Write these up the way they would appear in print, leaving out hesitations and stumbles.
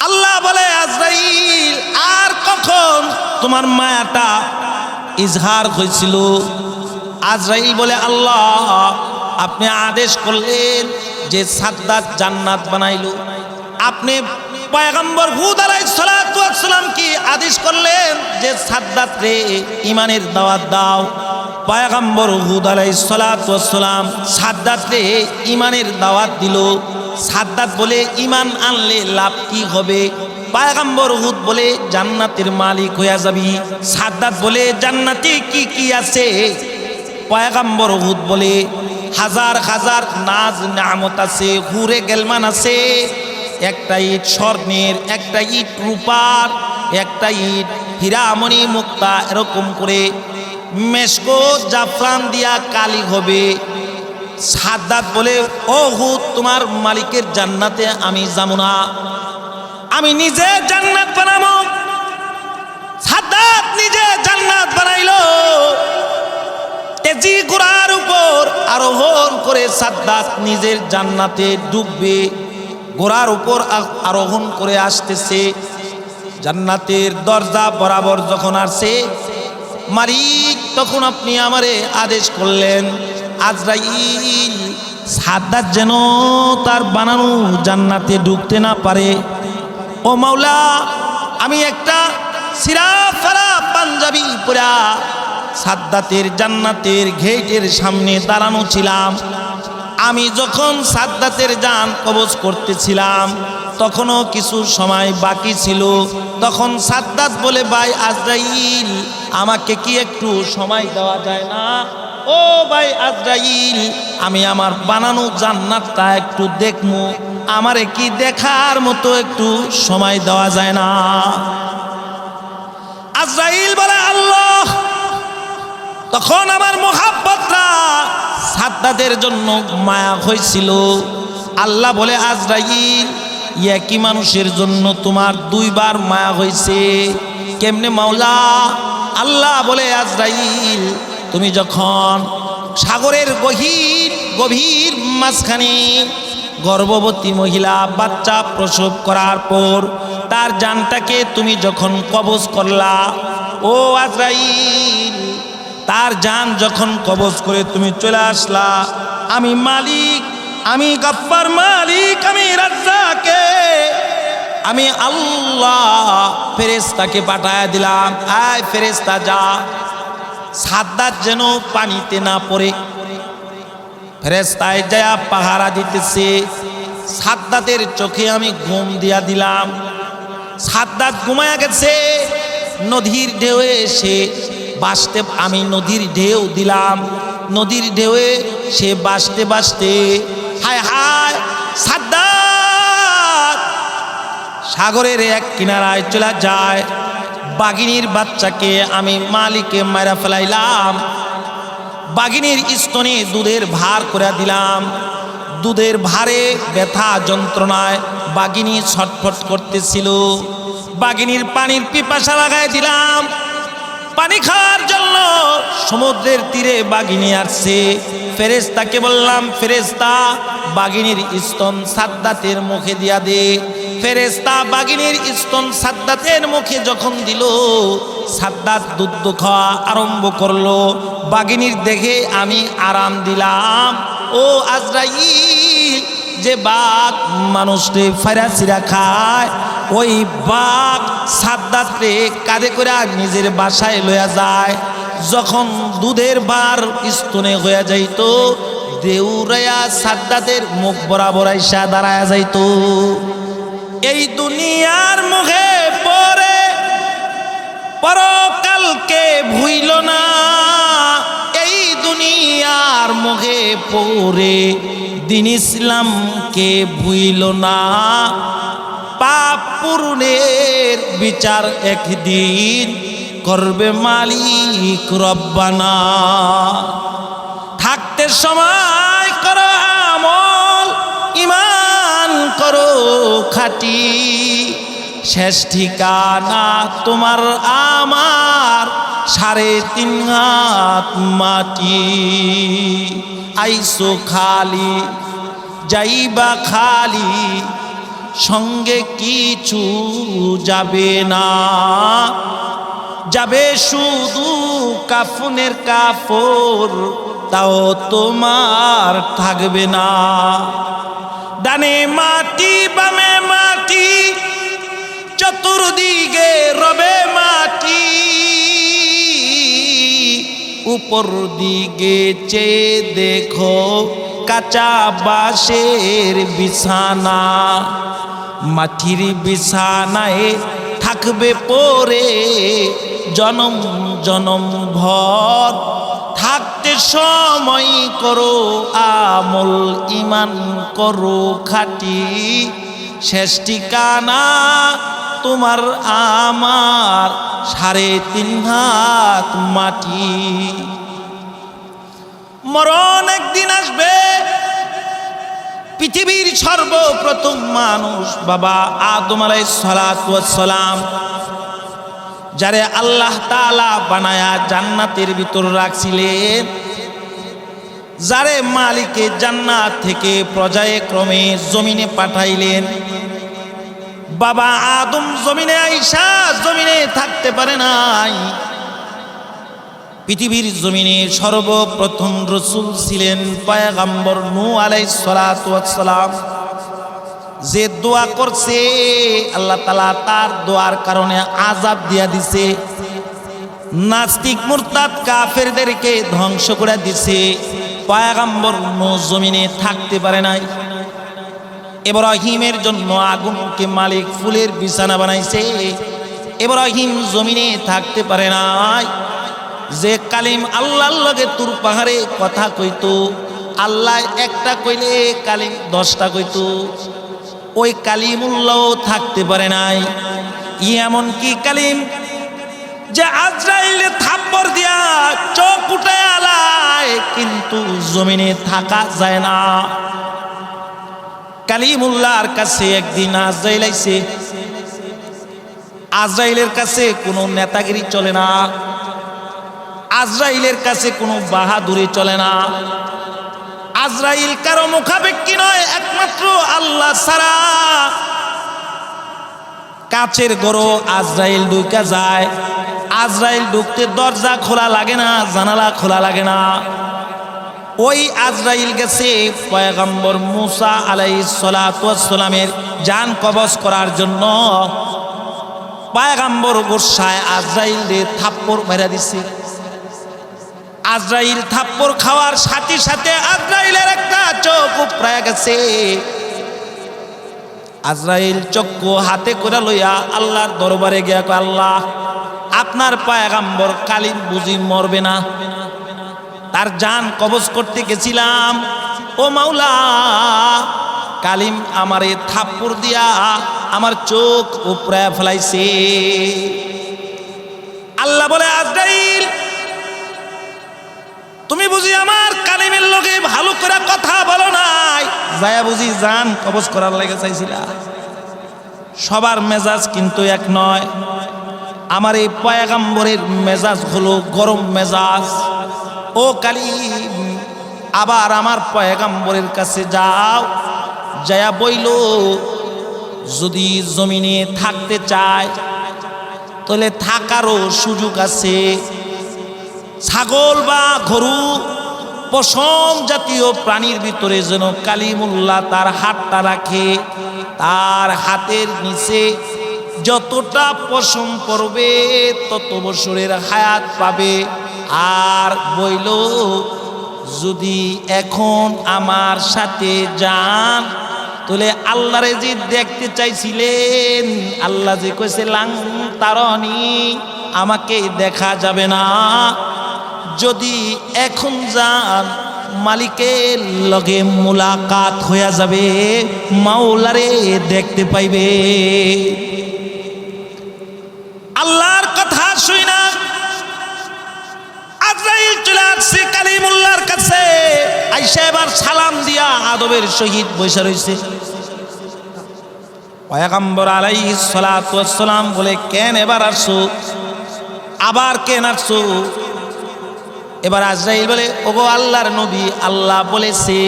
আল্লাহ বলে আজরাইল আর কখন তোমার মায়াটা ইজহার হয়েছিল? আজরাইল বলে আল্লাহ আপনি আদেশ করলেন যে সাদ্দাত জান্নাত বানাইলো। আপনি পয়গম্বর হুদ আলাইহিস সালাতু ওয়াস সালাম কি আদেশ করলেন যে সাদ্দাত রে ঈমানের দাওয়াত দাও। পয়গম্বর হুদ আলাইহিস সালাতু ওয়াস সালাম সাদ্দাত রে ঈমানের দাওয়াত দিল। সাদ্দাত বলে ঈমান আনলে লাভ কি হবে? পয়গম্বর হুদ বলে জান্নাতের মালিক হয়ে যাবি। সাদ্দাত বলে জান্নাতে কি কি আছে? পয়গম্বর হুদ বলে হাজার হাজার নাজ নিয়ামত আছে, হুরে গেলমান আছে। একটা ইট স্বর্ণের, একটা ইট রূপার, একটা ইট হীরামণি মুক্তা, এরকম করে মেশকো জাফরান দিয়া কালি হবে। সাদ্দাত বলে ও হুদ তোমার মালিকের জান্নাতে আমি যাবো না, আমি নিজে জান্নাত বানাবো। সাদ্দাত নিজে জান্নাত বানাইলো। তেজি ঘোড়ার উপর আরোহণ করে সাদ্দাত নিজের জান্নাতে ডুববে। ঘোড়ার উপর আরোহণ করে আসতেছে। জান্নাতের দরজা বরাবর যখন আসছে, মালিক তখন আপনি আমারে আদেশ করলেন আজরাইল সাদ্দাত যেন তার বানানো জান্নাতে ঢুকতে না পারে। ও মাওলা, আমি একটা সিরা ফারা পাঞ্জাবি পরা সাদ্দাতের জান্নাতের গেটের সামনে দাঁড়ানো ছিলাম। আমি যখন সাদ্দাতের জান কবজ করতেছিলাম তখনও কিছু সময় বাকি ছিল। তখন সাদ্দাত বলে ভাই আজরাইল আমাকে কি একটু সময় দেওয়া যায় না? ও ভাই আজরাইল আমি আমার বানানো জান্নাতটা একটু দেখবো, আমারে কি দেখার মতো একটু সময় দেওয়া যায় না? আজরাইল বলে আল্লাহ তখন আমার মোহাব্বতটা সাদ্দাতের জন্য মায়া হয়েছিল। আল্লাহ বলে আজরাইল একই মানুষের জন্য তোমার দুইবার মায়া হয়েছে। কেমনে মাওলা? আল্লাহ বলে আজরাইল তুমি যখন সাগরের গভীর মাঝখানে গর্ভবতী মহিলা বাচ্চা প্রসব করার পর তার জানটাকে তুমি যখন কবজ করলা, ও আজরাইল তার জান যখন কবজ করে তুমি চলে আসলা, আমি মালিক, আমি গফফার মালিক, আমি রাজ্জাকে, আমি আল্লাহ ফেরেশতাকে পাঠায় দিলাম। আয় ফেরেশতা যা সাদ্দাত যেন পানিতে না পড়ে। ফেরেশতায় যায় পাহারা দিতেছে। সাদ্দাতের চোখে আমি ঘুম দিয়া দিলাম। সাদ্দাত ঘুমায়া গেছে। নদীর ঢেউয়ে এসে বাসতে আমি নদীর ঢেউ দিলাম। নদীর ঢেউয়ে সে বাসতে বাসতে হায় হায় সাদ্দাত সাগরের এক কিনারায় চলে যায়। বাঘিনীর বাচ্চাকে আমি মালিকে মারা ফেলাইলাম। বাঘিনীর স্তনে দুধের ভার করে দিলাম। দুধের ভারে ব্যথা যন্ত্রণায় বাঘিনী ছটফট করতেছিল। বাঘিনীর পানির পিপাসা লাগাই দিলাম। পানি খাওয়ার জন্য সমুদ্রের তীরে বাঘিনী আসছে। ফেরেশতাকে বললাম ফেরেশতা বাঘিনীর স্তন সাদ্দাতের মুখে দিয়া দে। ফেরেশতা বাঘিনীর স্তন সাদ্দাতের মুখে যখন দিল, সাদ্দাত দুধ খাওয়া আরম্ভ করলো। বাঘিনীর দেখে আমি আরাম দিলাম। ও আজরাইল যে বাঘ মানুষকে ফাইরাসিরা খায়, ওই বাঘ সাদ্দাতরে কাঁধে করে নিজের বাসায় লইয়া যায়। যখন দুধের বার স্তনে হইয়া যাইত, দেউরাইয়া সাদ্দাতের মুখ বরাবর আইসা দাঁড়ায়া যাইত। এই দুনিয়ার মুখে পরে পরকালকে ভুইল না। এই দুনিয়ার মুখে পরে দিন ইসলামকে ভুইল না। পাপ পূরণের বিচার একদিন করবে মালিক রব্বানা। থাকতে সময় করো আমল, ঈমান করো খাঁটি। শেষ ঠিকানা তোমার আমার 3.5 হাত মাটি। আইসো খালি যাইবা খালি, সঙ্গে কিছু যাবে না, যাবে শুধু কাফনের কাপড়, তাও তোমার থাকবে না। ডানে মাটি বামে মাটি, চতুর্দিকে রবে মাটি, উপর দিকে চেয়ে দেখো কাঁচা বাঁশের বিছানা, মাটির বিছানায় থাকবে পরে জনম জনম ভর, থাকতে সময় করো আমল ইমান করো খাটি, শেষ ঠিকানা তোমার আমার 3.5 হাত মাটি। মরণ একদিন আসবে, পৃথিবীর সর্বপ্রথম মানুষ বাবা আদম আলাইহিস সালাতু ওয়াস সালাম, যারে আল্লাহ তাআলা বানায়া জান্নাতের ভিতর রাখছিলেন, যারে মালিকে জান্নাত থেকে পর্যায়ে ক্রমে জমিনে পাঠাইলেন, বাবা আদম জমিনে আইসা জমিনে থাকতে পারে নাই। পৃথিবীর জমিনে সর্বপ্রথম রসুল ছিলেন পয়গম্বর নূহ আলাইহিস সালাতু ওয়াস সালাম। যে দোয়া করছে আল্লাহ তাআলা তার দোয়ার কারণে আযাব দিয়া দিছে, নাস্তিক মুরতাদ কাফেরদেরকে ধ্বংস করে দিছে। পয়গম্বর নূহ জমিনে থাকতে পারে নাই। ইব্রাহিমের জন্য আগুনকে মালিক ফুলের বিছানা বানাইছে, ইব্রাহিম জমিনে থাকতে পারে নাই। যে কালিম আল্লাহর লগে তুর পাহাড়ে কথা কইতো, আল্লাহ একটা কইলে কালিম 10টা কইতো, ওই কালিমুল্লাহ থাকতে পারে নাই। এমন কি কালিম যে আজরাইলে থাপ্পড় দিয়া চোখ উঠায় আলায়, কিন্তু জমিনে থাকা যায় না। কালিমুল্লাহর কাছে একদিন আজরাইল আইছে। আজরাইলের কাছে কোনো নেতাগিরি চলে না, আজরাইলের কাছে কোনো বাহাদুরি চলে না। আজরাইল কারো মুখাপেক্ষী নয়, একমাত্র আল্লাহ ছাড়া। কাচের গরো আজরাইল ঢুকে যায়, আজরাইল ঢুকতে দরজা খোলা লাগে না, জানালা খোলা লাগে না। ওই আজরাইল গেছে পয়গম্বর মুসা আলাইহিস সালাতু ওয়াস সালামের জান কবজ করার জন্য। পয়গম্বর গোসায় আজরাইলে থাপ্পড় মেরে দিছে। আজরাইল থাপ্পড় খাওয়ার সাথে সাথে আজরাইলের একটা চোখ উপড়ে গেছে। আজরাইল চক্ষু হাতে করে লইয়া আল্লাহর দরবারে গিয়া কয়, আল্লাহ আপনার পয়গম্বর কালিম বুঝি মরবে না, তার জান কবজ করতে গেছিলাম, ও মাওলা কালিম আমারে থাপ্পড় দিয়া আমার চোখ উপড়ে ফেলাইছে। আল্লাহ বলে, আজরাইল তুমি বুঝি আমার কালিমের লগে ভালো করে কথা বলো নাই, যায়া বুঝি জান কবজ করার লাগে চাইছিলা। সবার মেজাজ কিন্তু এক নয়। আমার এই পয়গম্বরের মেজাজ হলো গরম মেজাজ। ও কালিম আবার আমার পয়গম্বরের কাছে যাও, যায়া বইল যদি জমিনে থাকতে চায় তাহলে থাকারও সুযোগ আছে। ছাগল বা গরু পশম জাতীয় প্রাণীর ভিতরে যেন কালিমুল্লাহ তার হাতটা রাখে, তার হাতের নিচে যতটা পশম পড়বে তত বছরের হায়াত পাবে। আর বইল যদি এখন আমার সাথে যান তাহলে আল্লাহরে যে দেখতে চাইছিলেন, আল্লাহ যে কইছে লাং তারনি, আমাকে দেখা যাবে না। যদি এখন যান মালিকের লগে মুলাকাত হইয়া যাবে, মাওলারে দেখতে পাইবে। আল্লাহর কথা শুই না আজরাইল চলে আসছে কালিমুল্লাহর কাছে। আইসা এবার সালাম দিয়া আদবের সহিত বসে রয়েছে। পয়গম্বর আলাইহিস সালাতু ওয়াস সালাম বলে, কেন এবার আসছো, আবার কেন আসছো? এবার আজরাইল বলে, ওগো আল্লাহর নবী, আল্লাহ বলেছে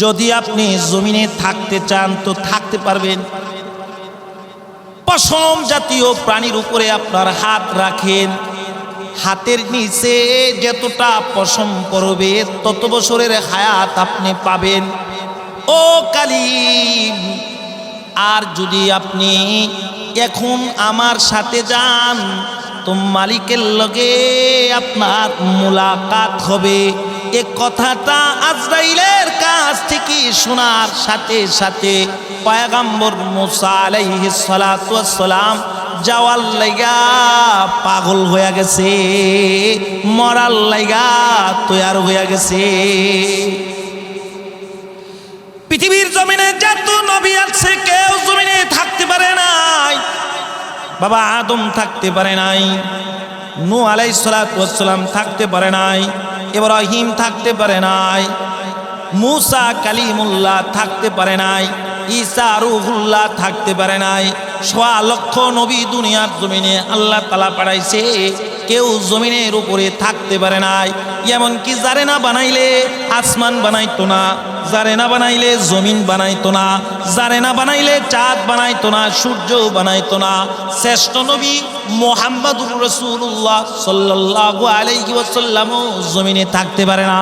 যদি আপনি জমিনে থাকতে চান তো থাকতে পারবেন। পশম জাতীয় প্রাণীর উপরে আপনার হাত রাখেন, হাতের নিচে যতটা পশম পড়বে তত বছরের হায়াত আপনি পাবেন। ও কালিম, আর যদি আপনি এখন আমার সাথে যান তো মালিকের লগে আপনার মুলাকাত হবে। এ কথাটা আজরাইলের কাছ থেকে শোনার সাথে সাথে পয়গম্বর মুসা আলাইহিস সালাতু ওয়াস সালাম যাওয়ার লাইগা পাগল হয়ে গেছে, মরার লাইগা তৈয়ার হয়ে গেছে। পৃথিবীর জমিনে যত নবী আছে কেউ জমিনে থাকতে পারে নাই। বাবা আদম থাকতে পারে নাই, নূহ আলাইহিস সালাতু ওয়াস সালাম থাকতে পারে নাই, ইব্রাহিম থাকতে পারে নাই, মুসা কালিমুল্লাহ থাকতে পারে নাই, ঈসা রূহুল্লাহ থাকতে পারে নাই। ১০০ লক্ষ নবী দুনিয়ার জমিনে আল্লাহ তাআলা পাঠাইছে, কেউ জমিনের উপরে থাকতে পারে নাই। এমনকি যারে না বানাইলে আসমান বানাইতো না, যারে না বানাইলে জমিন বানাইতো না, যারে না বানাইলে চাঁদ বানাইতো না, সূর্য বানাইতো না। শ্রেষ্ঠ নবী মুহাম্মদুর রাসূলুল্লাহ সাল্লাল্লাহু আলাইহি ওয়াসাল্লাম জমিনে থাকতে পারে না।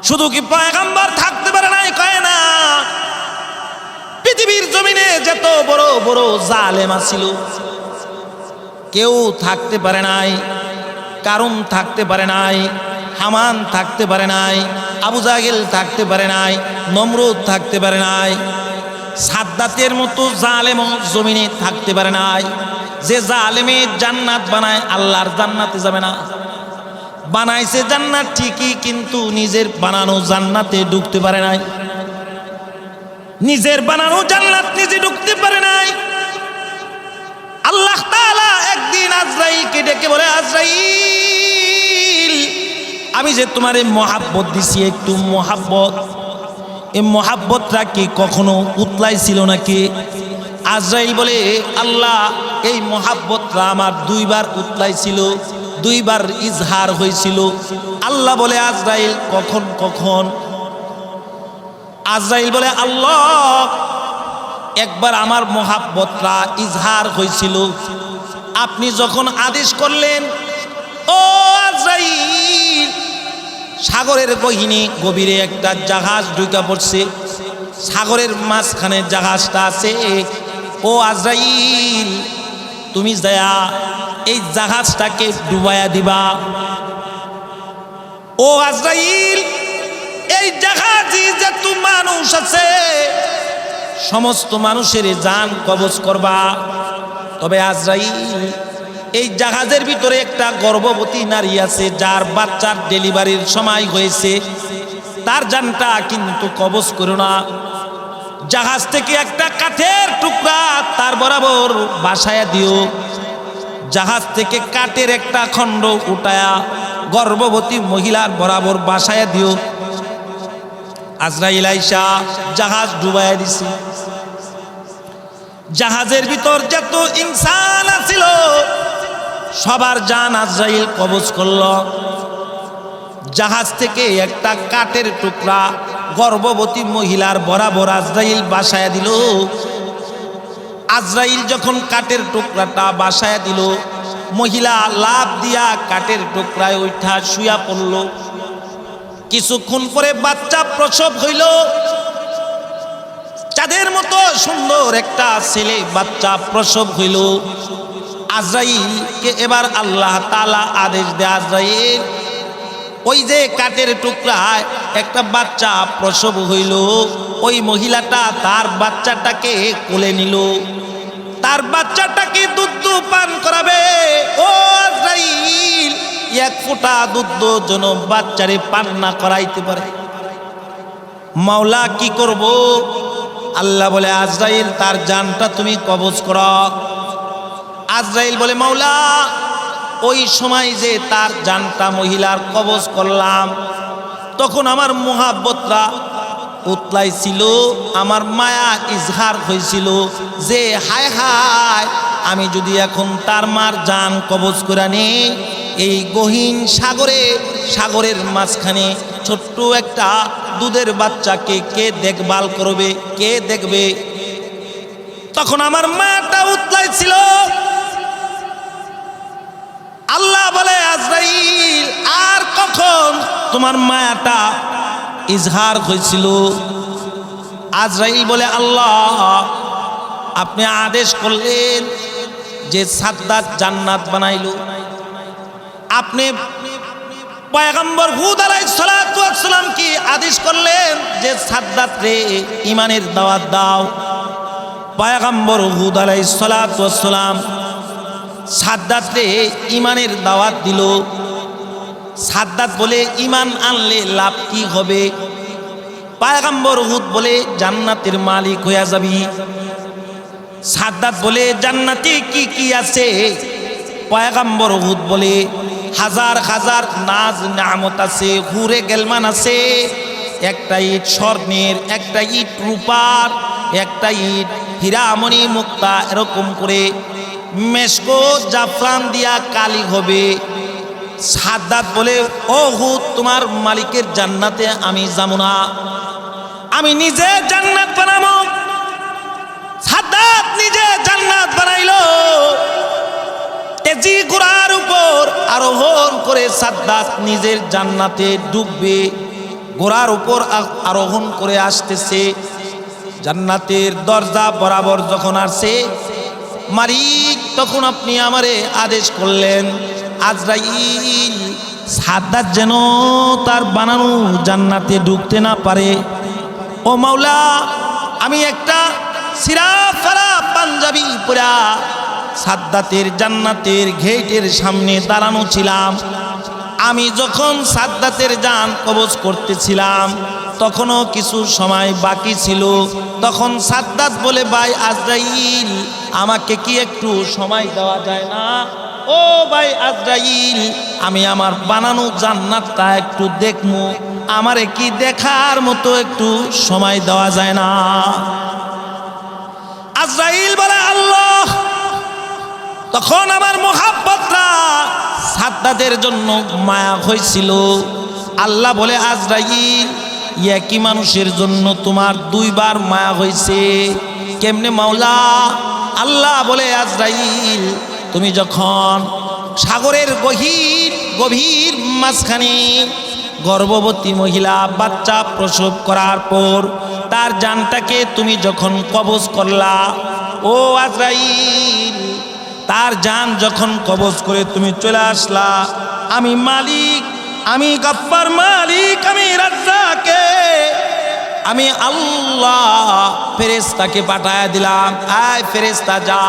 শুধু কি পয়গম্বর থাকতে পারে নাই কয় না, পৃথিবীর জমিনে যত বড় বড় জালেম ছিল কেউ থাকতে পারে নাই। কারুন থাকতে পারে নাই, হামান থাকতে পারে নাই, আবু জাহেল থাকতে পারে নাই, নমরুদ থাকতে পারে নাই, সাদ্দাতের মতো জালেম জমিনে থাকতে পারে নাই। যে জালেমে জান্নাত বানায় আল্লাহর জান্নাতে যাবে না। বানাইছে জান্নাত ঠিকই, কিন্তু নিজের বানানো জান্নাতে ঢুকতে পারে নাই। নিজের বানানো জান্নাত নিজে ঢুকতে পারে নাই। আল্লাহ তাআলা একদিন আজরাইলকে ডেকে বলে, আজরাইল, আমি যে তোমারে মহাব্বত দিছি, একটু মহাব্বত, এই মহাব্বতটা কি কখনো উতলাইছিল নাকি? আজরাইল বলে, আল্লাহ, এই মহাব্বতটা আমার 2 বার উতলাইছিল, 2 বার ইজহার হয়েছিল। আল্লাহ বলে, আজরাইল কখন কখন? আজরাইল বলে, আল্লাহ, একবার আমার মহাব্বতটা ইজহার হয়েছিল, আপনি যখন আদেশ করলেন। ও আজরাইল, সাগরের গভীরে একটা জাহাজ ঢুকে পড়ছে, সাগরের মাঝখানে জাহাজটা আছে। ও আজরাইল, তুমি যায়া এই জাহাজটাকে ডুবাইয়া দিবা। ও আজরাইল, এই জাহাজে যত মানুষ আছে সমস্ত মানুষের জান কবজ করবা। তবে আজরাইল, এই জাহাজের ভিতরে একটা গর্ভবতী নারী আছে, যার বাচ্চার ডেলিভারির সময় হয়েছে, তার জানটা কিন্তু কবজ করো না। জাহাজ থেকে একটা কাঠের টুকরা তার বরাবর বাসায়া দিও। জাহাজ থেকে কাঠের একটা খণ্ড উঠায়া গর্ভবতী মহিলার বরাবর বাসায়া দিও। আজরাইল আইসা জাহাজ ডুবাইয়া দিছে। জাহাজের ভিতর যত ইনসান ছিল সবার জান আজরাইল কবজ করল। জাহাজ থেকে একটা কাঠের টুকরা গর্ভবতী মহিলার বরাবর আজরাইল বাসায়া দিল। আজরাইল যখন কাঠের টুকরাটা বাসায়া দিল, মহিলা লাফ দিয়া কাঠের টুকরায় উঠা শুয়া পড়ল। কিছুক্ষণ পরে বাচ্চা প্রসব হইল। চাঁদের মতো সুন্দর একটা ছেলে বাচ্চা প্রসব হইল। আজরাইলকে এবার আল্লাহ তাআলা আদেশ দেয়, আজরাইল, ওই যে কাঠের টুকরায় একটা বাচ্চা প্রসব হইল, ওই মহিলাটা তার বাচ্চাটাকে কোলে নিল, তার বাচ্চাটাকে দুধ পান করাবে। ও আজরাইল, 1 ফোঁটা দুধ যেন বাচ্চারে পান না করাইতে পারে। মাওলা কি করব? আল্লাহ বলে, আজরাইল, তার জানটা তুমি কবজ করো। আজরাইল বলে, মাওলা, ওই সময় যে তার জানটা মহিলার কবজ করলাম, তখন আমার মুহাব্বতরা উতলাইছিল, আমার মায়া ইজহার হয়েছিল যে হায় হায়, আমি যদি এখন তার মার জান কবজ করে নেই, এই গহীন সাগরে সাগরের মাঝখানে ছোট্ট একটা দুধের বাচ্চাকে কে দেখভাল করবে, কে দেখবে? তখন আমার মাটা উতলাইছিল। আল্লাহ বলে, আজরাইল আর কখন তোমার মায়াটা ইজহার হয়েছিল? আজরাইল বলে, আল্লাহ আপনি আদেশ করলেন যে সাদ্দাত জান্নাত বানাইল, আপনি পয়গম্বর হুদ আলাইহিস সালাতু ওয়াস সালাম কি আদেশ করলেন যে সাদ্দাত রে ঈমানের দাওয়াত দাও। পয়গম্বর হুদ আলাইহিস সালাতু ওয়াস সালাম সাদ্দাত রে ঈমানের দাওয়াত দিল। সাদ্দাত বলে, ঈমান আনলে লাভ কি হবে? পয়গম্বর হুদ বলে, জান্নাতের মালিক হইয়া যাবি। সাদ্দাত বলে, জান্নাতে কি কি আছে? পয়গম্বর হুদ বলে, হাজার হাজার নাজ নিয়ামত আছে, হুরে গেলমান আছে। একটা ইট স্বর্ণের, একটা ইট রূপার, একটা ইট হীরামণি মুক্তা, এরকম করে মেশকো জাফরান দিয়া কালি হবে। সাদ্দাত বলে, ও হুদ তোমার মালিকের জান্নাতে আমি যাবো না, আমি নিজে জান্নাত বানাবো। সাদ্দাত নিজে জান্নাত বানাইলো। তেজি ঘোড়ার উপর আরোহণ করে সাদ্দাত নিজের জান্নাতে ডুববে। ঘোড়ার উপর আরোহণ করে আসতেছে। জান্নাতের দরজা বরাবর যখন আসছে, মালিক তখন আপনি আমারে আদেশ করলেন, আজরাইল সাদ্দাত যেন তার বানানো জান্নাতে ঢুকতে না পারে। ও মাওলা, আমি একটা সিরা ফারা পাঞ্জাবি পরা সাদ্দাতের জান্নাতের গেটের সামনে দাঁড়ানো ছিলাম। আমি যখন সাদ্দাতের জান কবজ করতেছিলাম, তখনও কিছু সময় বাকি ছিল। তখন সাদ্দাত বলে, ভাই আজরাইল আমাকে কি একটু সময় দেওয়া যায় না? ও ভাই আজরাইল, আমি আমার বানানো জান্নাতটা একটু দেখবো, আমারে কি দেখার মতো একটু সময় দেওয়া যায় না? আজরাইল বলে, আল্লাহ। তখন আমার মোহাব্বতটা সাদ্দাতের জন্য মায়া হয়েছিল। আল্লাহ বলে, আজরাইল একই মানুষের জন্য তোমার দুইবার মায়া হয়েছে। কেমনে মাওলা? আল্লাহ বলে, আজরাইল তুমি যখন সাগরের গভীর মাঝখানে গর্ভবতী মহিলা বাচ্চা প্রসব করার পর তার জানটাকে তুমি যখন কবজ করলা, ও আজরাইল তার জান যখন কবজ করে তুমি চলে আসলা, আমি মালিক, আমি গফফার মালিক, আমি রাজ্জাকে, আমি আল্লাহ ফেরেশতাকে পাঠায়া দিলাম, আয় ফেরেশতা যা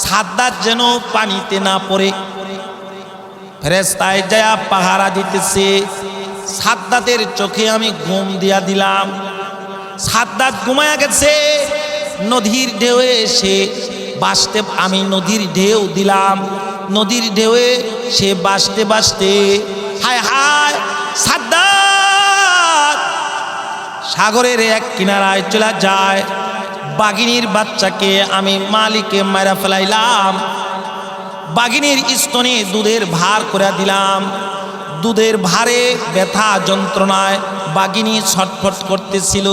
সাদ্দাত যেন পানিতে না পড়ে। ফেরেশতায় যায় পাহারা দিতেছে। সাদ্দাতের চোখে আমি ঘুম দিয়া দিলাম। সাদ্দাত ঘুমায়া গেছে। নদীর ঢেউয়ে সে বাসতে, আমি নদীর ঢেউ দিলাম। নদীর ঢেউয়ে সে বাসতে বাসতে, হায় হায় সাদ্দাত সাগরের এক কিনারায় চলে যায়। বাঘিনীর বাচ্চাকে আমি মালিকে মারা ফেলাইলাম। বাঘিনীর স্তনে দুধের ভার করে দিলাম। দুধের ভারে ব্যথা যন্ত্রণায় বাঘিনী ছটফট করতেছিল।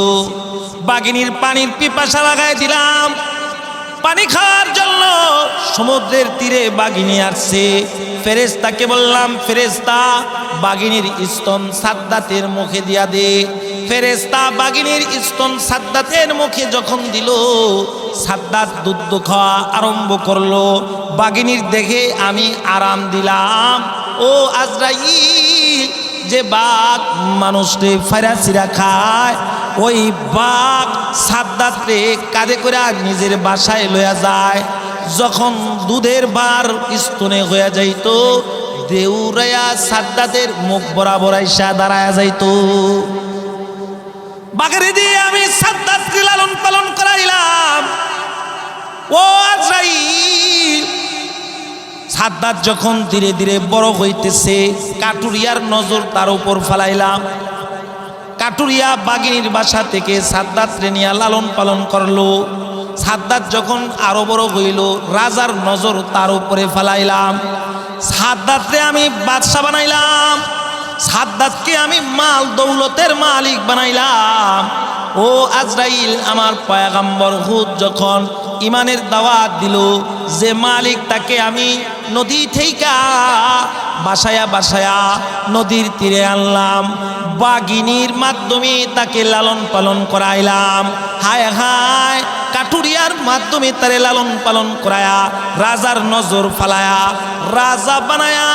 বাঘিনীর পানির পিপাসা লাগাই দিলাম। পানি খাওয়ার জন্য সমুদ্রের তীরে বাঘিনী আসছে। ফেরেশতাকে বললাম, ফেরেশতা বাঘিনীর স্তন সাদ্দাতের মুখে দিয়া দে। ফেরেশতা বাঘিনীর স্তন সাদ্দাতের মুখে যখন দিল, সাদ্দাত দুধ খাওয়া আরম্ভ করলো। বাঘিনীর দেখে আমি আরাম দিলাম। ও আজরাইল, যে বাঘ মানুষকে ফাইরাছিরা খায়, ওই বাঘ সাদ্দাতরে কাঁধে করে নিজের বাসায় লইয়া যায়। যখন দুধের বার স্তনে হইয়া যাইত, দেউরাইয়া সাদ্দাতের মুখ বরাবর আইসা দাঁড়ায়া যাইত। বাঘের দিয়ে আমি সাদ্দাতকে লালন পালন করাইলাম। ও আজরাইল, সাদ্দাত যখন ধীরে ধীরে বড় হইতেছে, কাটুরিয়ার নজর তার উপর ফেলাইলাম। কাটুরিয়া বাঘিনীর বাসা থেকে সাদ্দাতরে নিয়ে লালন পালন করলো। সাদ্দাত যখন আরো বড় হইল, রাজার নজর তার উপরে ফেলাইলাম। সাদ্দাতরে আমি বাদশা বানাইলাম। সাদ্দাতকে আমি মাল দৌলতের মালিক বানাইলাম। ও আজরাইল, আমার পয়গম্বর হুদ যখন ইমানের দাওয়াত দিল যে মালিক, তাকে আমি নদী থেকে বাসায়া বাসায়া নদীর তীরে আনলাম, বাগিনীর মাধ্যমে তাকে লালন পালন করাইলাম। হায় হায়, কাঠুরিয়ার মাধ্যমে তারে লালন পালন করায়া রাজার নজর ফালায়া রাজা বানায়া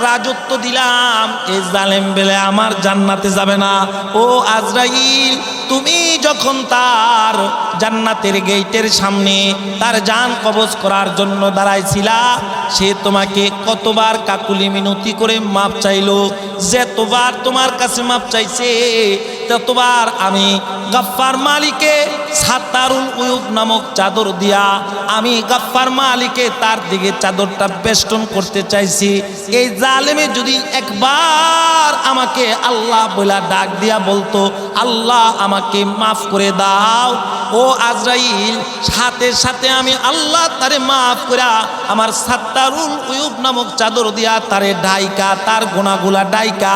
রাজত্ব দিলাম। এই জালেম বেলে আমার জান্নাতে যাবে না। ও আজরাইল, তুমি যখন তার জান্নাতের গেটের সামনে তার জান কবজ করার জন্য দাঁড়াইছিলা, সে তোমাকে কতবার কাকুলি মিনতি করে মাপ চাইলো। যতবার তোমার কাছে মাপ চাইছে ততবার আমি গফফার মালিকে সাত্তারুল উয়ুব নামক চাদর দিয়া আমি গফফার মালিকে তার দিকে চাদরটা বেষ্টন করতে চাইছি। এই জালেমে যদি একবার আমাকে আল্লাহ বলা ডাক দিয়া বলতো, আল্লাহ আমাকে মাফ করে দাও, ও আজরাইল, সাথে সাথে আমি আল্লাহ তারে মাফ করা আমার সাত্তারুল উয়ুব নামক চাদর দিয়া তারে ডাইকা, তার গোনাগুলা ডাইকা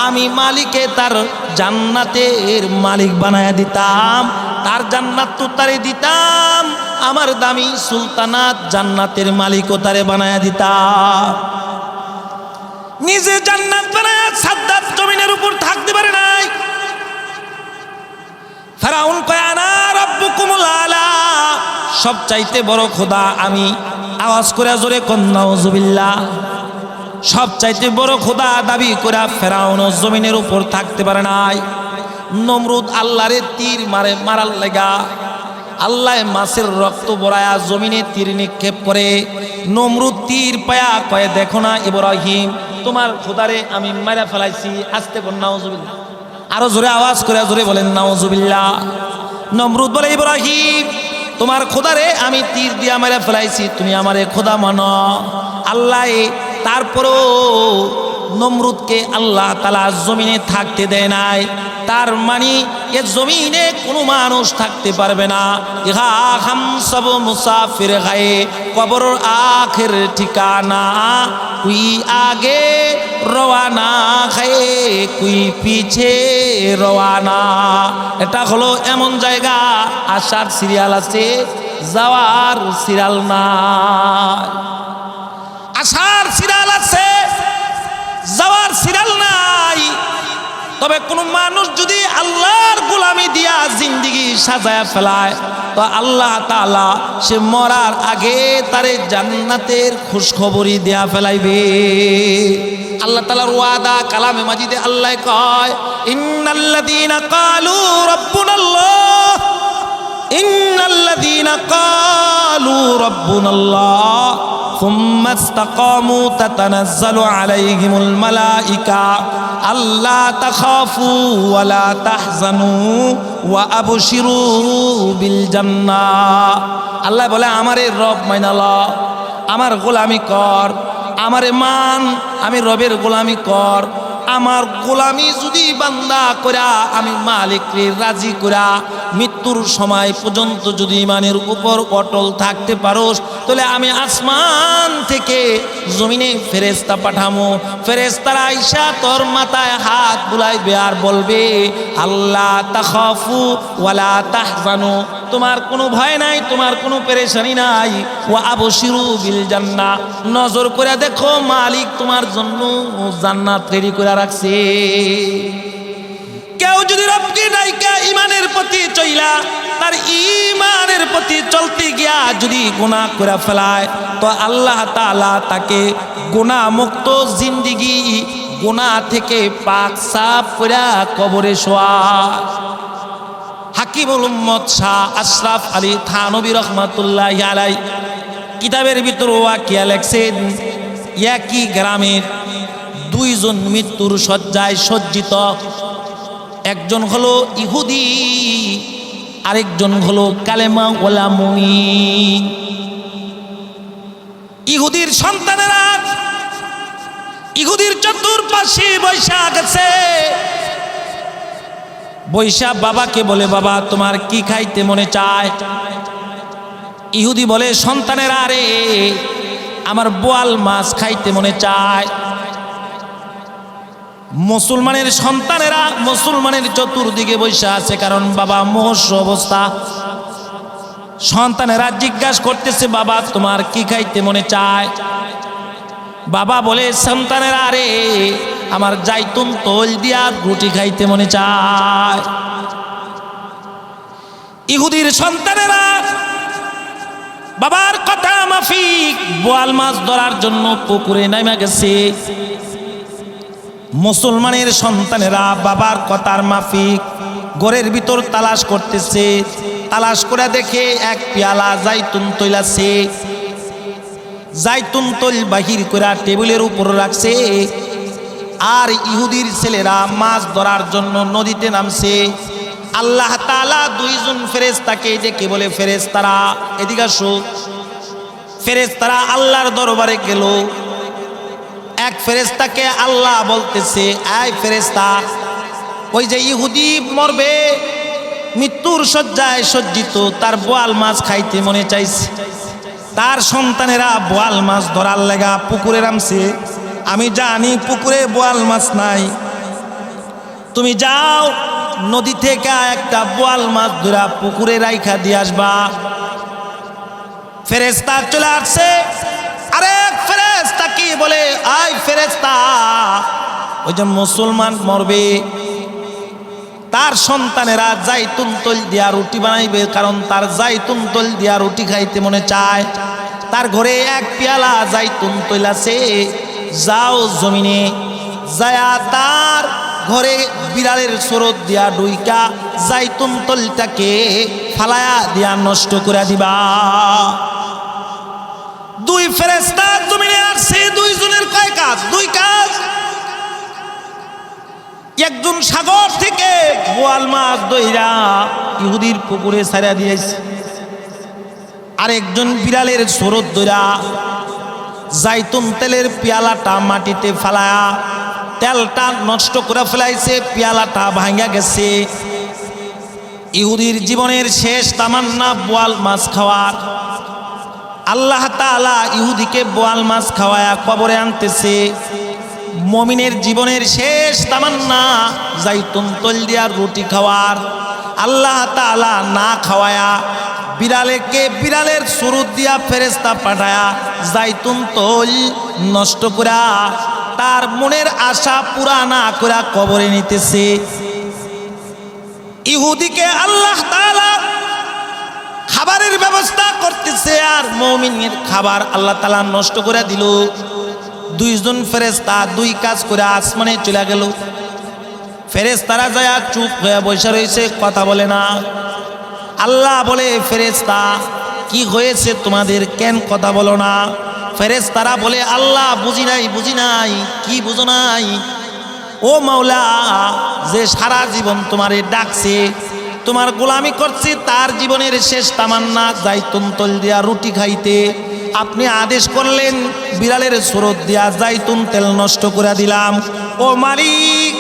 আমি মালিকে তার জান্নাতের মালিক বানায়া দিতাম। তার জান্নাত তো তারে দিতাম, আমার দামি সুলতানাত জান্নাতের মালিকও তারে বানায়া দিতাম। নিজে জান্নাত বানায়া সাদ্দাত জমিনের উপর থাকতে পারে নাই। ফেরাউন কয় আনা রাব্বুকুমুল আলা, সবচাইতে বড় খোদা আমি। আওয়াজ করে জোরে কোন নাউজুবিল্লাহ। সবচাইতে বড় খোদা দাবি করে ফেরাউন জমিনের উপর থাকতে পারে নাই। নমরুদ আল্লাহরে তীর মারার লাগা আল্লাহ মাছের রক্ত বড়ায়া জমিনে তীর নিক্ষেপ করে। নমরুদ তীর পায়া কয়ে, দেখো না ইব্রাহিম, তোমার খোদারে আমি মারা ফেলাইছি। আস্তে কোন নাউজুবিল্লাহ। আরো জোরে আওয়াজ করে জোরে বলেন নাউজুবিল্লাহ। নমরুদ বলে, ইব্রাহিম, তোমার খোদারে আমি তীর দিয়া মেরে ফেলাইছি, তুমি আমারে খোদা মানো। আল্লাহ তারপরও নমরুদকে আল্লাহ তাআলা জমিনে থাকতে দেয় নাই। তার মানে এ জমিনে কোনো মানুষ থাকতে পারবে না। ইহা হাম সব মুসাফির গায়ে কবর আখের ঠিকানা, কুই আগে রওয়ানা খায়ে কুই পিছে রওয়ানা। এটা হলো এমন জায়গা, আসার সিরিয়াল আছে, যাওয়ার সিরিয়াল না। আসার সিরিয়াল আছে, যাওয়ার সিরিয়াল নাই। তবে কোন মানুষ যদি আল্লাহর গোলামি দিয়া জিন্দেগি সাজায়া ফেলায়, তো আল্লাহ তাআলা সে মরার আগে তারে জান্নাতের খুশখবরি দেয়া ফেলাইবে। আল্লাহ তাআলার ওয়াদা কালামে মাজিদে আল্লাহ কয়, ইন্নাল্লাযীনা ক্বালু রাব্বুনাল্লাহ, ইন্নাল্লাযীনা ক্বালু রাব্বুনাল্লাহ সুম্মা ইসতাকামু তাতানাজ্জালু আলাইহিমুল মালাইকা আল্লা তাখাফু ওয়া লা তাহজানু ওয়া আবশিরু বিল জান্নাহ। আল্লাহ বলে, আমারে রব মাইনালা, আমার গোলামি কর, আমারে মান, আমি রবের গোলামি কর। আমার গোলামি যদি বান্দা করা আমি মালিককে রাজি করা মৃত্যুর সময় পর্যন্ত যদি ইমানের উপর অটল থাকতে পারোস, তাহলে আমি আসমান থেকে জমিনে ফেরেশতা পাঠামো। ফেরেশতারা আইসা তোর মাথায় হাত বুলাইবে আর বলবে, আল্লাহ তাখাফু ওয়ালা তাহজানু, তোমার কোনো ভয় নাই, তোমার কোনো পেরেশানি নাই। ওয়া আবশিরু বিল জান্নাহ, নজর করে দেখো মালিক তোমার জন্য জান্নাত তৈরি করে রাখছে। কেউ যদি রবকে নাইকা ইমানের প্রতি চইলা তার ইমানের প্রতি চলতে গিয়া যদি গুনাহ করে ফেলায়, তো আল্লাহ তাআলা তাকে গুনাহ মুক্ত জিন্দেগি, গুনাহ থেকে পাক সাফ করে কবরে শোয়া। হাকিমুল উম্মত শাহ আশরাফ আলী থানবী রহমাতুল্লাহি আলাইহি কিতাবের ভিতর ওয়াকিয়া লেখছেন, একই গ্রামের দুইজন মৃত্যুর শয্যায় সজ্জিত। একজন হলো ইহুদি, আরেকজন হলো কালেমা ওয়ালা মুমিন। ইহুদির সন্তানেরা ইহুদির চতুর্পাশে বৈশা গেছে। বৈশা বাবাকে বলে, বাবা তোমার কি খাইতে মনে চায়? ইহুদি বলে, সন্তানেরা রে, আমার বোয়াল মাছ খাইতে মনে চায়। মুসলমানের সন্তানেরা মুসলমানের চতুর্দিকে বসে আছে, কারণ বাবা মুমূর্ষু অবস্থা। সন্তানেরা জিজ্ঞাসা করতেছে, বাবা তোমার কি খাইতে মনে চায়? বাবা বলে, সন্তানেরা আরে আমার জাইতুন তৈল দিয়া রুটি খাইতে মনে চায়। ইহুদির সন্তানেরা বাবার কথা মাফিক বোয়াল মাছ ধরার জন্য পুকুরে নামা গেছে। মুসলমানের সন্তানেরা বাবার কথার মাফিক ঘরের ভিতর তালাশ করতেছে। তালাশ করে দেখে এক পেয়ালা জাইতুন তৈল আছে। জাইতুন তৈল বাহির করে টেবিলের উপর রাখছে। আর ইহুদির ছেলেরা মাছ ধরার জন্য নদীতে নামছে। আল্লাহ তাআলা দুইজন ফেরেশতাকে ডেকে বলে, ফেরেশতারা এদিকে আসো। ফেরেশতারা আল্লাহর দরবারে গেল। এক ফেরেশতাকে আল্লাহ বলতেছে, এই ফেরেশতা, ওই যে ইহুদি মরবে, মৃত্যুর শয্যায় সজ্জিত, তার বোয়াল মাছ খাইতে মনে চাইছে। তার সন্তানেরা বোয়াল মাছ ধরার লেগা পুকুরে নামছে। আমি জানি পুকুরে বোয়াল মাছ নাই, তুমি যাও নদী থেকে একটা বোয়াল মাছ ধরা পুকুরে রাইখা দিয়ে আসবা। ফেরেশতা চলে আসছে। আরে ফেরেশতা কি বলে, আই ফেরেশতা, ওই যে মুসলমান মরবে, তার সন্তানেরা জাইতুন তৈল দিয়া রুটি বানাইবে, কারণ তার জাইতুন তৈল দিয়া রুটি খাইতে মনে চায়। তার ঘরে এক পেয়ালা জাইতুন তৈল আছে। যাও জমিনে যায়া তার ঘরে বিড়ালের স্রোত দিয়া ডুইকা জাইতুন তৈলটাকে ফালায়া দিয়া নষ্ট করে দিবা। দুই ফেরেশতা জমিনে আসছে। দুইজনের কয় কাজ? দুই কাজ। একজন সাগর থেকে বোয়াল মাছ ধইরা ইহুদির পুকুরে ছাড়া দিয়েছে। আরেকজন বিড়ালের স্রোত ধইরা জাইতুন তেলের পেয়ালাটা মাটিতে ফালায়া তেলটা নষ্ট করে ফেলাইছে। পেয়ালাটা ভাঙা গেছে। ইহুদির জীবনের শেষ তামান্না বোয়াল মাছ খাওয়ার। আল্লাহ তাআলা ইহুদিকে বোয়াল মাছ খাওয়ায়া কবরে আনতেছে। মুমিনের জীবনের শেষ তামান্না জাইতুন তৈল দিয়া রুটি খাওয়ার। আল্লাহ তাআলা না খাওয়ায়া বিড়ালের সুরুত দিয়া ফেরেশতা পাঠায়া জাইতুন তৈল নষ্ট করা তার মনের আশা পুরা না করা কবরে নিতেছে। ইহুদিকে আল্লাহ তাআলা খাবারের ব্যবস্থা করতেছে, আর মুমিনের খাবার আল্লাহ তাআলা নষ্ট করে দিল। দুইজন ফেরেশতা দুই কাজ করে আসমানে চলে গেল। ফেরেশতারা যায় চুপ হয়ে বসে রয়েছে, কথা বলে না। আল্লাহ বলে, ফেরেশতা কি হয়েছে তোমাদের, কেন কথা বলো না? ফেরেশতারা বলে, আল্লাহ বুঝি নাই। কি বুঝো নাই? ও মাওলা, যে সারা জীবন তোমারে ডাকছে, তোমার গোলামি করছে, তার জীবনের শেষ তামান্না জাইতুন তৈল দিয়া রুটি খাইতে, আপনি আদেশ করলেন বিড়ালের স্রোত দিয়া জাইতুন তেল নষ্ট করে দিলাম। ও মালিক,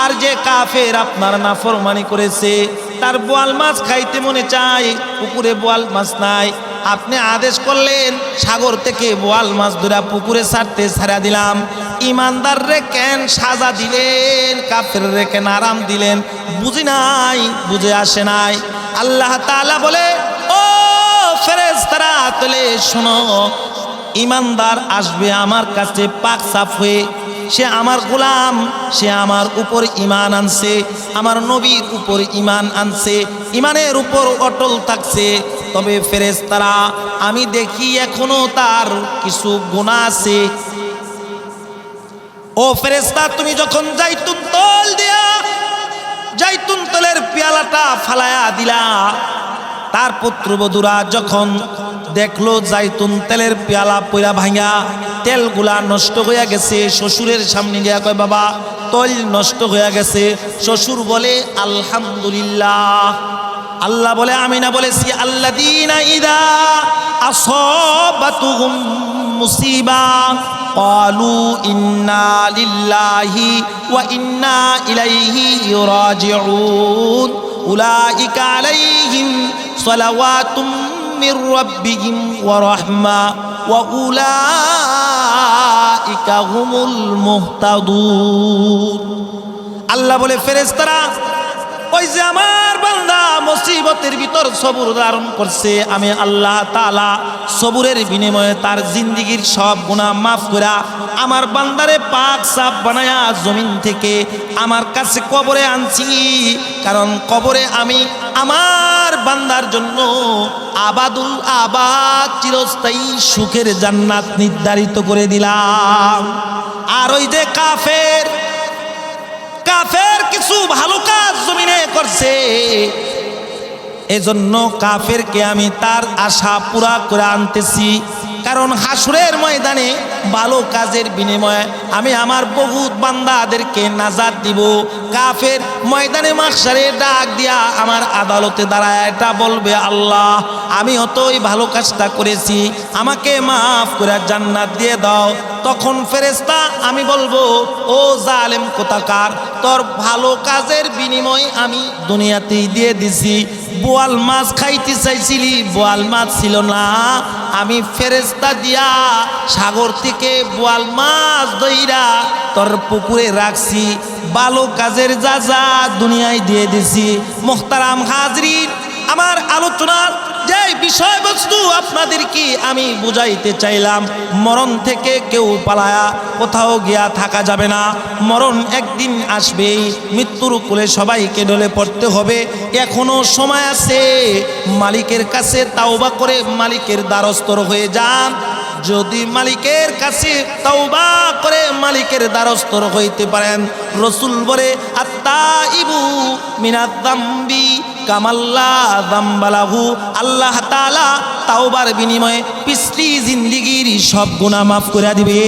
আর যে কাফের আপনার নাফরমানি করেছে, তার বোয়াল মাছ খাইতে মনে চায়, পুকুরে বোয়াল মাছ নাই, আপনি আদেশ করলেন সাগর থেকে বোয়াল মাছ ধরা পুকুরে ছাড়া দিলাম। ইমানদার রে কেন সাজা দিলেন, কাফের রে কেন আরাম দিলেন? বুঝে আসে নাই। আল্লাহ তাআলা বলে, ও ফেরেশতারা তাহলে শোনো, ইমানদার আসবে আমার কাছে পাক সাফ হয়ে, সে আমার গোলাম, সে আমার উপর ঈমান আনছে, আমার নবীর উপর ঈমান আনছে, ঈমানের উপর অটল থাকছে। তবে ফেরেশতারা আমি দেখি এখনো তার কিছু গুনাহ আছে। ও ফেরেশতা, তুমি যখন জাইতুন তেলের পেয়ালাটা ফালায়া দিলা, তার পুত্রবধূরা যখন দেখলো জাইতুন তেলের পেয়ালা পয়লা ভাঙা, তেলগুলা নষ্ট হয়ে গেছে, শ্বশুরের সামনে গিয়া কয়, বাবা তৈল নষ্ট হয়ে গেছে। শ্বশুর বলে, আলহামদুলিল্লাহ। আল্লাহ বলে, আমি না বলেছি, আল্লাযীনা ইযা আসাবাতুহুম মুসিবা ক্বালু ইন্না লিল্লাহি ওয়া ইন্না ইলাইহি রাজিউন উলাইকা আলাইহিম সালাওয়াতুম মির রাব্বিহিম ওয়া রাহমা ওয়া উলাইকা উলাইকা হুমুল মুহতাদুন। আল্লাহ বলে ফেরেশতারা ওই যে আমার বান্দা মুসিবতের ভিতর সবুর ধারণ করছে, আমি আল্লাহ তাআলা সবুরের বিনিময়ে তার জিন্দেগীর সব গুনাহ মাফ করা আমার বান্দারে পাক সাফ বানায়া জমিন থেকে আমার কাছে কবরে আনছি। কারণ কবরে আমি আমার বান্দার জন্য আবাদুল আবাদ চিরস্থায়ী সুখের জান্নাত নির্ধারিত করে দিলাম। আর ওই যে কাফের কিছু ভালো কাজ জমিনে করছে, এজন্য কাফেরকে আমি তার আশা পুরা করে আনতেছি। কারণ হাসরের ময়দানে ভালো কাজের বিনিময়ে আমি আমার বহুত বান্দাদেরকে নাজাত দিব। কাফের ময়দানে মাহশারে ডাক দিয়া আমার আদালতে দাঁড়ায় এটা বলবে, আল্লাহ আমি অতই ভালো কাজটা করেছি, আমাকে মাফ করে জান্নাত দিয়ে দাও। তখন ফেরেশতা আমি বলবো, ও জালেম কোথাকার, তোর ভালো কাজের বিনিময় আমি দুনিয়াতেই দিয়ে দিছি। বোয়াল মাছ খাইতে চাইছিলি, বোয়াল মাছ ছিল না, আমি ফেরেশতা দিয়া সাগর থেকে বোয়াল মাছ ধইরা তোর পুকুরে রাখছি। ভালো কাজের যা যা দুনিয়ায় দিয়ে দিছি। মুহতারাম হাজরিন, আমার আলোচনার যে বিষয়বস্তু আপনাদেরকে আমি বুঝাইতে চাইলাম, মরণ থেকে কেউ পালায়া কোথাও গিয়া থাকা যাবে না। মরণ একদিন আসবেই, মৃত্যুর কোলে সবাইকে ঢলে পড়তে হবে। এখনো সময় আছে, মালিকের কাছে তাওবা করে মালিকের দ্বারস্থ হয়ে যান। যদি মালিকের কাছে তাওবা করে মালিকের দ্বারস্থ হইতে পারেন, রসুল বলে আত্তাইবু মিনাদ যামবি কামাল্লা যামবালাহু, আল্লাহ তাআলা তাওবার বিনিময়ে পিছলি জিন্দেগীর সব গুনাহ মাফ করে দিবে।